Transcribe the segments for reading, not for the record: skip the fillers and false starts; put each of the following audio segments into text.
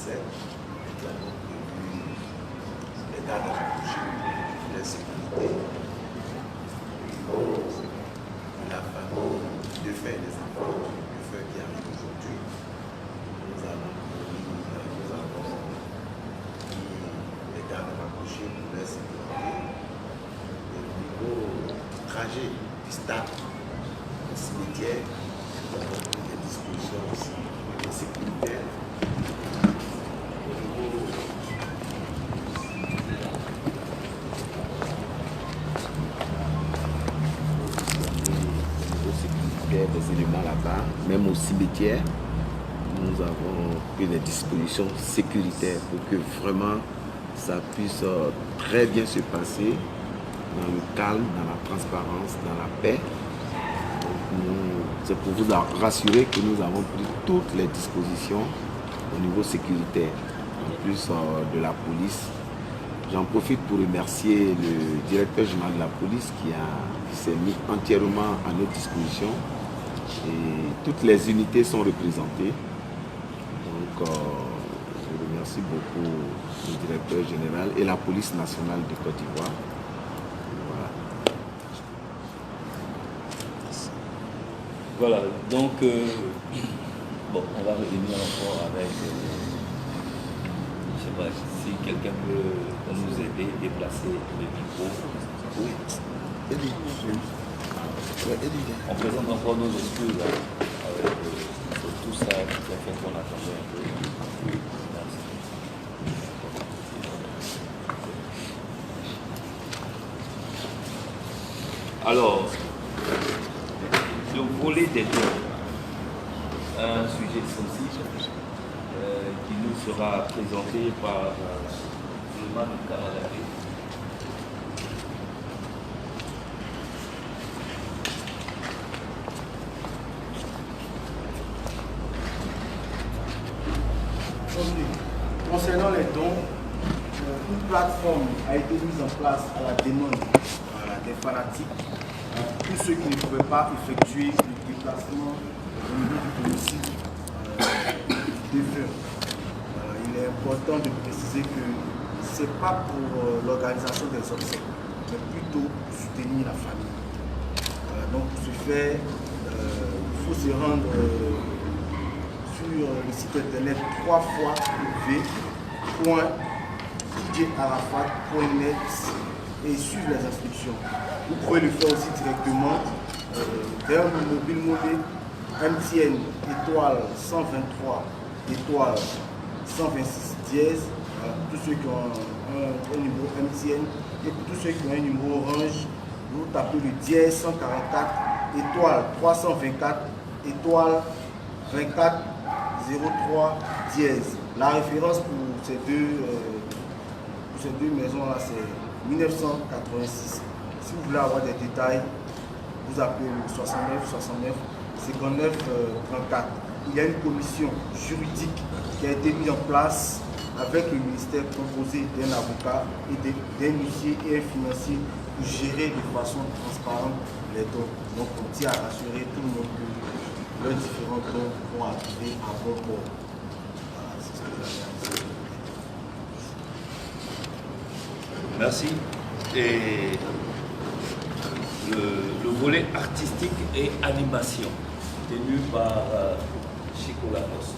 2017, nous avons prévu les gardes rapprochés pour la sécurité. La famille de faire des enfants, de faire qui arrive aujourd'hui. Nous avons mis les gardes rapprochés pour la sécurité. Et au niveau trajet du stade au cimetière, nous avons pris des dispositions aussi sécuritaires. Des éléments là-bas, même au cimetière, nous avons pris des dispositions sécuritaires pour que vraiment ça puisse très bien se passer dans le calme, dans la transparence, dans la paix. C'est pour vous rassurer que nous avons pris toutes les dispositions au niveau sécuritaire, en plus de la police. J'en profite pour remercier le directeur général de la police qui s'est mis entièrement à notre disposition. Et toutes les unités sont représentées. Donc, je remercie beaucoup le directeur général et la police nationale de Côte d'Ivoire. Voilà, donc, bon, on va revenir encore avec, je ne sais pas si quelqu'un peut nous aider, déplacer le micro. Oui. On présente encore nos excuses avec tout ça qui a fait qu'on attendait un peu. Merci. Alors, le volet des dons, un sujet sensible qui nous sera présenté par Suleiman Kamalabé. Concernant les dons, une plateforme a été mise en place à la demande des fanatiques, tous ceux qui ne pouvaient pas effectuer le déplacement au niveau du domicile du défunt. Il est important de préciser que ce n'est pas pour l'organisation des obsèques, mais plutôt pour soutenir la famille. Donc pour ce faire, il faut se rendre sur le site internet 3 fois v.djarafat.net et suivre les instructions. Vous pouvez le faire aussi directement vers le mobile monnaie MTN étoile 123 étoile 126 dièse, tous ceux qui ont un numéro MTN, et pour tous ceux qui ont un numéro Orange, vous tapez le dièse 144 étoile 324 étoile 24 03 dièse. La référence pour ces deux maisons-là, c'est 1986. Si vous voulez avoir des détails, vous appelez le 69 69 59 34. Il y a une commission juridique qui a été mise en place avec le ministère composé d'un avocat et d'un huissier et un financier pour gérer de façon transparente les dons. Donc on tient à rassurer tout le monde que leurs différents dons vont arriver à bon port. Voilà, c'est ce que j'avais à dire. Merci. Et le volet artistique et animation, tenu par Chico Lagos.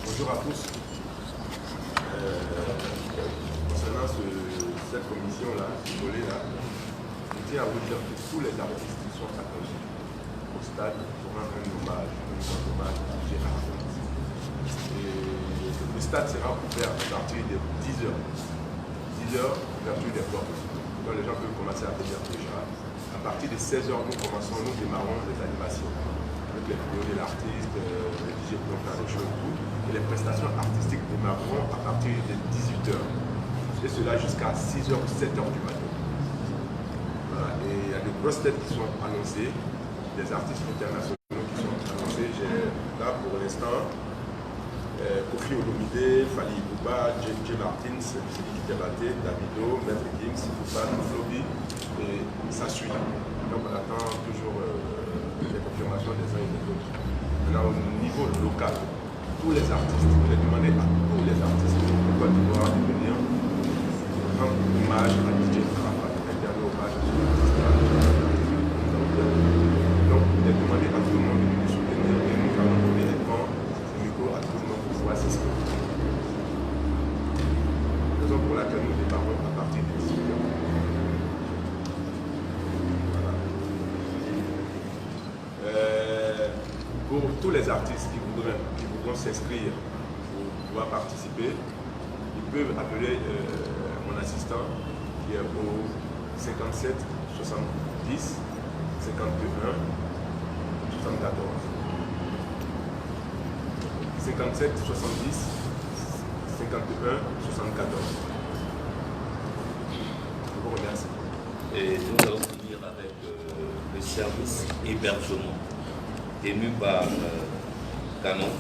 Bonjour à tous. Concernant cette commission-là, ce volet-là, je tiens à vous dire que tous les artistes qui sont attendus au stade pour rendre un hommage à Gérard. Le stade sera ouvert à partir de 10h. 10h, ouverture des portes. Donc les gens peuvent commencer à venir déjà. À partir de 16h, nous démarrons les animations. Avec les vidéos de l'artiste, les DJ qui vont faire les shows et tout. Et les prestations artistiques démarreront à partir de 18h. Et cela jusqu'à 6h ou 7h du matin. Voilà. Et il y a de grosses têtes qui sont annoncées, des artistes internationaux qui sont annoncés. J'ai là pour l'instant Kofi Olomide, Fali Ibuba, J. Martins, Philippe Diabaté, Davido, Maître Gims, Fufan, Flobi, et ça suit. Donc on attend toujours les confirmations des uns et des autres. Maintenant, au niveau niveau local, tous les artistes, j'ai demandé à tous les artistes de Côte d'Ivoire de venir rendre hommage à DJ Arafat, un dernier hommage à son artiste. Donc, j'ai demandé à tout le monde de nous soutenir et nous allons donner les grands micros à tout le monde pour pouvoir s'exprimer. Raison pour laquelle nous départons à partir des 18 heures. Pour tous les artistes qui voudront s'inscrire pour pouvoir participer, ils peuvent appeler mon assistant qui est au 57 70 51 74. 57 70 51 74. Je vous remercie. Et nous allons finir avec le service hébergement tenu par Canon.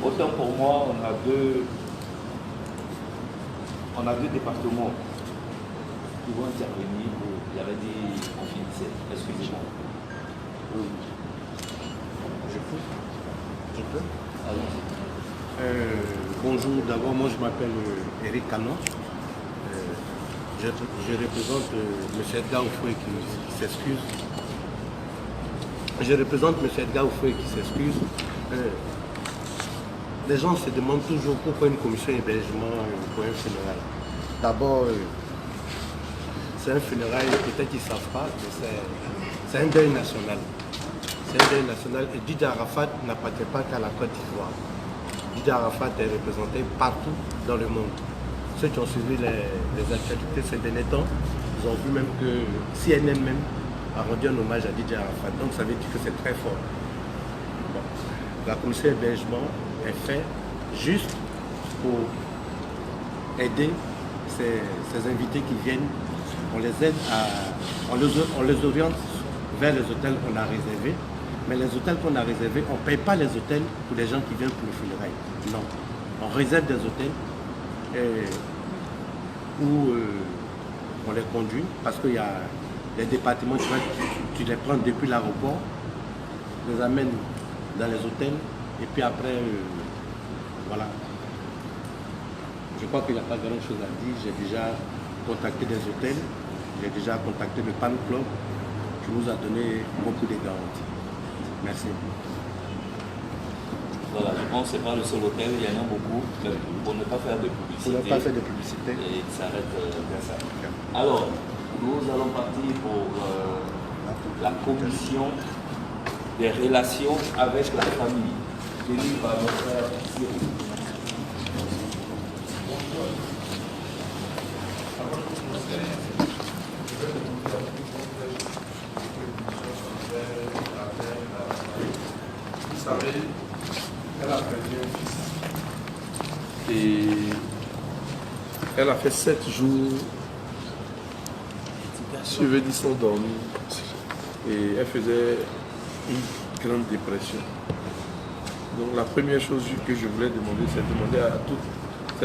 Autant pour moi, on a deux départements qui vont intervenir. J'avais dit on finissait. Excusez-moi. Je peux bonjour, d'abord moi je m'appelle Eric Canon. Je représente M. Edgar Oufoué qui s'excuse. Je représente M. Edgar Oufoué qui s'excuse. Les gens se demandent toujours pourquoi une commission hébergement pour un funérail. D'abord, c'est un funérail, peut-être qu'ils ne savent pas, mais c'est un deuil national. C'est un deuil national et Didier Arafat n'appartient pas qu'à la Côte d'Ivoire. Didier Arafat est représenté partout dans le monde. Ceux qui ont suivi les actualités ces derniers temps, ils ont vu même que CNN même a rendu un hommage à Didier Arafat. Donc ça veut dire que c'est très fort. Bon. La commission hébergement est faite juste pour aider ces invités qui viennent. On les aide on les oriente vers les hôtels qu'on a réservés. Mais les hôtels qu'on a réservés, on ne paye pas les hôtels pour les gens qui viennent pour le funérail. Non. On réserve des hôtels où on les conduit parce qu'il y a les départements, tu les prends depuis l'aéroport, les amènes dans les hôtels et puis après, voilà. Je crois qu'il n'y a pas grand chose à dire. J'ai déjà contacté des hôtels, j'ai déjà contacté le Pan Club qui nous a donné beaucoup de garanties. Merci. Voilà, je pense que ce n'est pas le seul hôtel, il y en a beaucoup, mais pour ne pas faire de publicité. Pour ne pas faire de publicité. Et il s'arrête bien ça. Alors, nous allons partir pour la commission des relations avec la famille, tenue par notre frère Cyril. Vous savez, elle a perdu un fils. Et elle a fait 7 jours suivis sans dormir. Et elle faisait une grande dépression. Donc la première chose que je voulais demander, c'est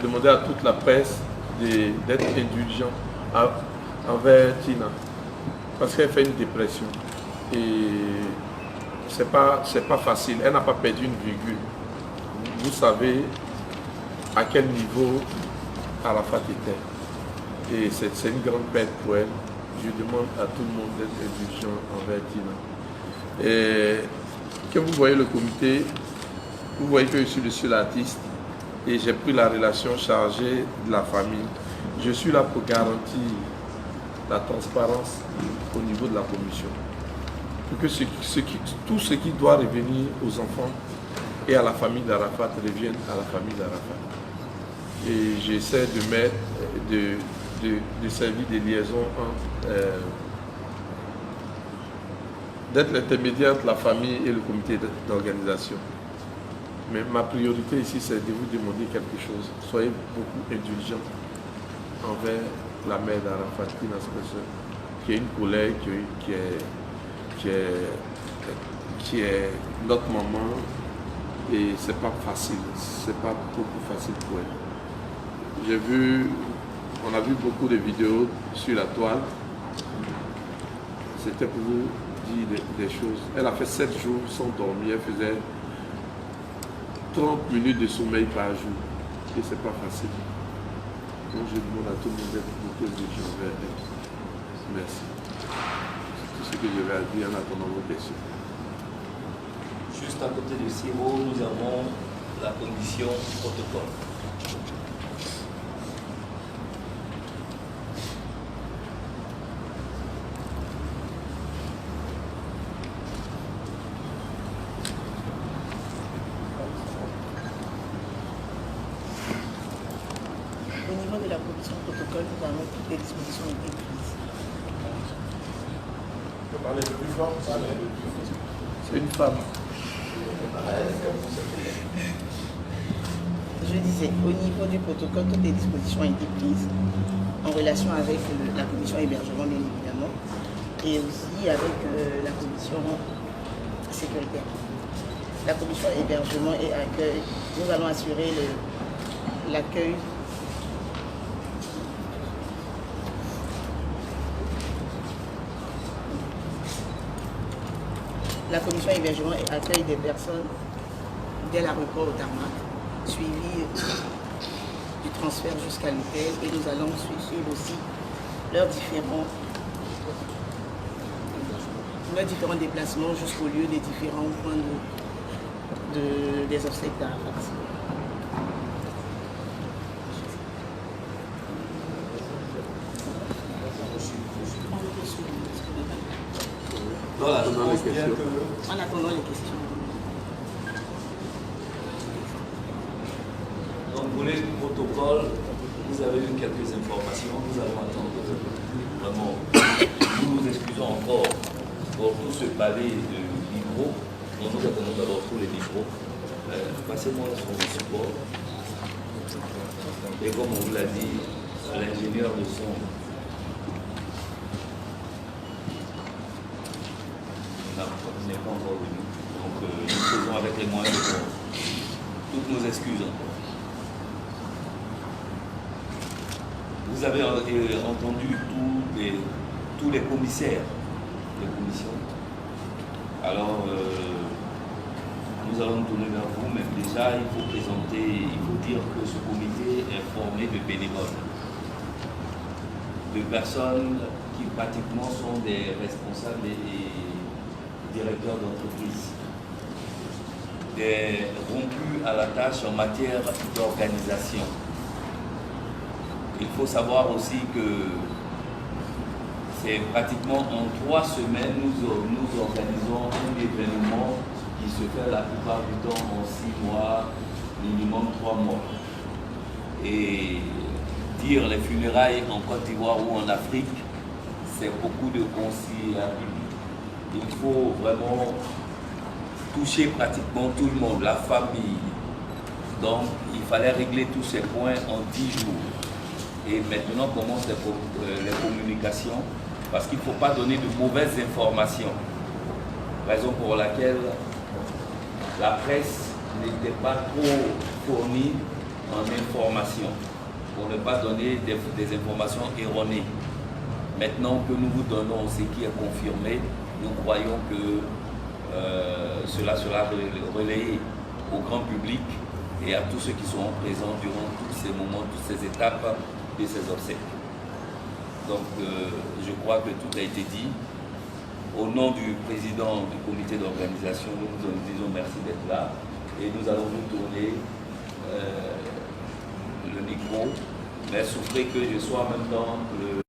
demander à toute la presse d'être indulgent envers Tina. Parce qu'elle fait une dépression. Et c'est pas facile. Elle n'a pas perdu une virgule. Vous savez à quel niveau Arafat était. Et c'est une grande perte pour elle. Je demande à tout le monde d'être indulgent envers Tina. Et quand vous voyez le comité, vous voyez que je suis le seul artiste et j'ai pris la relation chargée de la famille. Je suis là pour garantir la transparence au niveau de la commission. Pour que tout ce qui doit revenir aux enfants et à la famille d'Arafat reviennent à la famille d'Arafat. Et j'essaie de mettre, de servir des liaisons entre, d'être l'intermédiaire entre la famille et le comité d'organisation. Mais ma priorité ici, c'est de vous demander quelque chose. Soyez beaucoup indulgents envers la mère d'Arafat, qui est une collègue, qui est notre maman, et c'est pas facile, c'est pas beaucoup facile pour elle. On a vu beaucoup de vidéos sur la toile. C'était pour vous dire des choses. Elle a fait 7 jours sans dormir, elle faisait 30 minutes de sommeil par jour. Et c'est pas facile. Donc je demande à tout le monde d'être beaucoup vigilant envers elle. Merci. C'est tout ce que je vais dire en attendant vos questions. Juste à côté de Siro, nous avons la commission protocole. Au niveau de la commission protocole, nous avons toutes les dispositions ont été prises. C'est une femme. Je disais, au niveau du protocole, toutes les dispositions ont été prises en relation avec la commission hébergement, bien évidemment, et aussi avec la commission sécuritaire. La commission hébergement et accueil, nous allons assurer l'accueil la commission hébergement et accueil des personnes dès l'aéroport au tarmac, suivi du transfert jusqu'à l'hôtel, et nous allons suivre aussi leurs différents déplacements jusqu'au lieu des différents points des obsèques d'Arafat. Voilà, je pense bien que... En attendant les questions. Donc pour les protocoles, vous avez eu quelques informations, nous allons attendre vraiment. Nous nous excusons encore pour tout ce pavé de micros. Donc nous attendons d'abord tous les micros. Passez-moi son support. Et comme on vous l'a dit, l'ingénieur de son n'est pas encore venu. Donc nous faisons avec les moyens de bord. Toutes nos excuses encore. Vous avez entendu tous les commissaires de commission. Alors, nous allons nous tourner vers vous, mais déjà, il faut dire que ce comité est formé de bénévoles, de personnes qui pratiquement sont des responsables et directeurs d'entreprise, des rompus à la tâche en matière d'organisation. Il faut savoir aussi que c'est pratiquement en 3 semaines, nous organisons un événement qui se fait la plupart du temps en 6 mois, minimum 3 mois. Et dire les funérailles en Côte d'Ivoire ou en Afrique, c'est beaucoup de conciliabilité. Il faut vraiment toucher pratiquement tout le monde, la famille. Donc il fallait régler tous ces points en 10 jours. Et maintenant commencent les communications, parce qu'il ne faut pas donner de mauvaises informations. Raison pour laquelle la presse n'était pas trop fournie en information, pour ne pas donner des informations erronées. Maintenant que nous vous donnons ce qui est confirmé, nous croyons que cela sera relayé au grand public et à tous ceux qui seront présents durant tous ces moments, toutes ces étapes de ces obsèques. Donc je crois que tout a été dit. Au nom du président du comité d'organisation, nous vous disons merci d'être là et nous allons vous tourner le micro, mais souffrez que je sois en même temps le